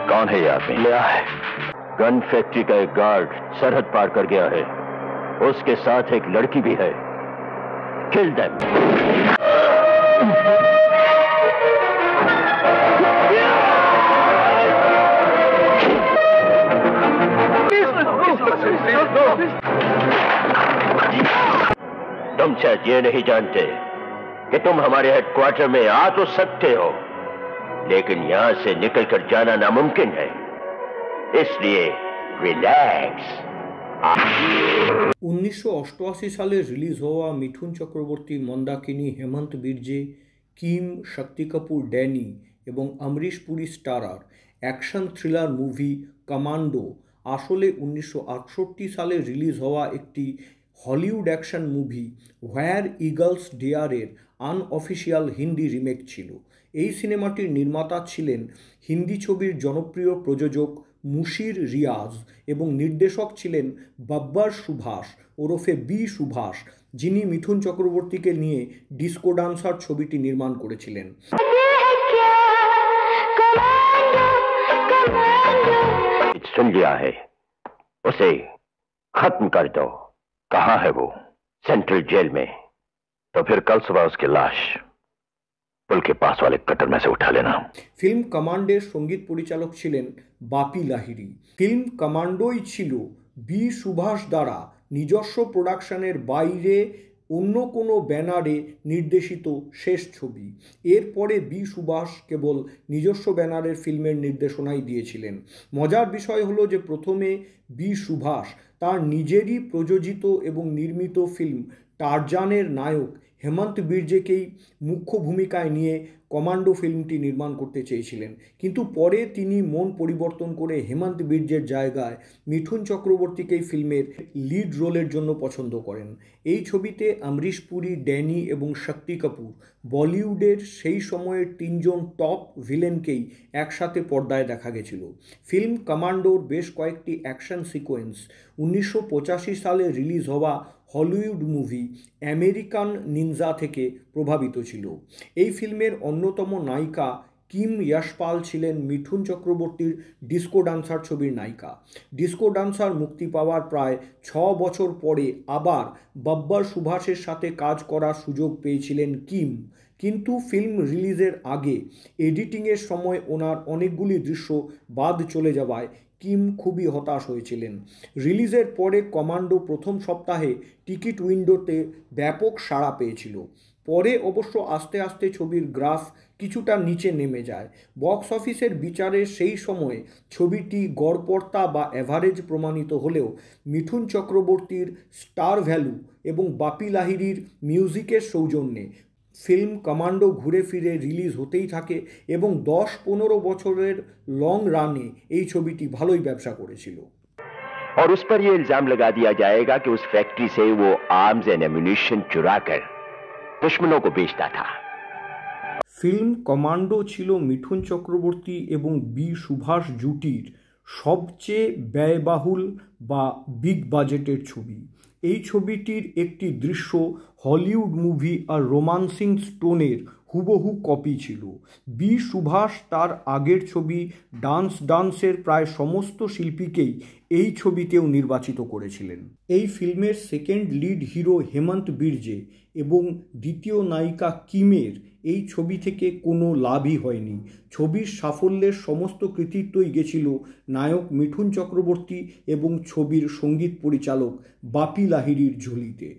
कौन है ये आदमी? लिया है। गन फैक्ट्री का एक गार्ड सरहद पार कर गया है, उसके साथ एक लड़की भी है। Kill them. तुम शायद ये नहीं जानते कि तुम हमारे हेडक्वार्टर में आ तो सकते हो, लेकिन यहां से निकलकर जाना नामुमकिन है, इसलिए रिलैक्स। 1988 সালে রিলিজ হওয়া মিঠুন চক্রবর্তী, মন্দাকিনী, হেমন্ত বিরজে, কিম, শক্তি কাপুর, ড্যানি এবং Amrish Puri starrer action thriller movie commando আসলে 1968 সালে রিলিজ হওয়া একটি হলিউড অ্যাকশন মুভি হোয়ার ইগলস ডেয়ারের আনঅফিসিয়াল হিন্দি রিমেক ছিল। এই সিনেমাটির নির্মাতা ছিলেন হিন্দি ছবির জনপ্রিয় প্রযোজক মুশির রিয়াজ এবং নির্দেশক ছিলেন বাব্বার সুভাষ ওরফে বি সুভাষ, যিনি মিঠুন চক্রবর্তীকে নিয়ে ডিস্কো ডান্সার ছবিটি নির্মাণ করেছিলেন। सुन लिया है, उसे खत्म कर दो। कहाँ है वो? सेंट्रल जेल में। तो फिर कल सुबह उसकी लाश पुल के पास वाले कटर में से उठा लेना। ফিল্ম কমান্ডোর সঙ্গীত পরিচালক ছিলেন বাপি লাহিড়ী। ফিল্ম কমান্ডোই ছিল বি সুভাষ দ্বারা নিজস্ব প্রোডাকশনের বাইরে অন্য কোনো ব্যানারে নির্দেশিত শেষ ছবি। এরপরে বি সুভাষ কেবল নিজস্ব ব্যানারের ফিল্মের নির্দেশনাই দিয়েছিলেন। মজার বিষয় হলো যে প্রথমে বি সুভাষ তার নিজেরই প্রযোজিত এবং নির্মিত ফিল্ম টারজানের নায়ক হেমন্ত বিরজেকেই মুখ্য ভূমিকায় নিয়ে কমান্ডো ফিল্মটি নির্মাণ করতে চেয়েছিলেন, কিন্তু পরে তিনি মন পরিবর্তন করে হেমন্ত বিরজের জায়গায় মিঠুন চক্রবর্তীকেই ফিল্মের লিড রোলের জন্য পছন্দ করেন। এই ছবিতে অমরিশ পুরী, ড্যানি এবং শক্তি কাপুর বলিউডের সেই সময়ের তিনজন টপ ভিলেনকেই একসাথে পর্দায় দেখা গেছিল। ফিল্ম কমান্ডোর বেশ কয়েকটি অ্যাকশন সিকোয়েন্স 1985 সালে রিলিজ হওয়া হলিউড মুভি আমেরিকান নিনজা থেকে প্রভাবিত ছিল। এই ফিল্মের অন্যতম নায়িকা কিম ইয়াশপাল ছিলেন মিঠুন চক্রবর্তীর ডিস্কো ডান্সার ছবির নায়িকা। ডিস্কো ডান্সার মুক্তি পাওয়ার প্রায় 6 বছর পরে আবার বাব্বার সুভাষের সাথে কাজ করার সুযোগ পেয়েছিলেন কিম, কিন্তু ফিল্ম রিলিজের আগে এডিটিংয়ের সময় ওনার অনেকগুলি দৃশ্য বাদ চলে যাওয়ায় কিম খুবই হতাশ হয়েছিলেন। রিলিজের পরে কমান্ডো প্রথম সপ্তাহে টিকিট উইন্ডোতে ব্যাপক সাড়া পেয়েছিল। পরে অবশ্য আস্তে আস্তে ছবির গ্রাফ কিছুটা নিচে নেমে যায়। বক্স অফিসের বিচারে সেই সময়ে ছবিটি গড়পড়তা বা অ্যাভারেজ প্রমাণিত হলেও মিঠুন চক্রবর্তীর স্টার ভ্যালু এবং বাপি লাহিড়ীর মিউজিকের সৌজন্যে ফিল্ম কমান্ডো ঘুরে ফিরে রিলিজ হতেই থাকে এবং 10-15 বছরের লং রানে এই ছবিটি ভালোই ব্যবসা করেছিল। और उस पर यह इल्जाम लगा दिया जाएगा कि उस फैक्ट्री से वो आर्म्स एंड एम्युनिशन चुरा कर दुश्मनों को बेचता था। ফিল্ম কমান্ডো ছিল মিঠুন চক্রবর্তী এবং বি সুভাষ জুটির সবচেয়ে ব্যয়বহুল বা বিগ বাজেটের ছবি। এই ছবিটির একটি দৃশ্য হলিউড মুভি আর রোমান্সিং স্টোনের হুবহু কপি ছিল। বি সুভাষ তার আগের ছবি ডান্সের প্রায় সমস্ত শিল্পীকেই এই ছবিতেও নির্বাচিত করেছিলেন। এই ফিল্মের সেকেন্ড লিড হিরো হেমন্ত বিরজে এবং দ্বিতীয় নায়িকা কিমের এই ছবি থেকে কোনো লাভই হয়নি। ছবির সাফল্যের সমস্ত কৃতিত্বই গেছিল নায়ক মিঠুন চক্রবর্তী এবং ছবির সঙ্গীত পরিচালক বাপি লাহিড়ীর ঝুলিতে।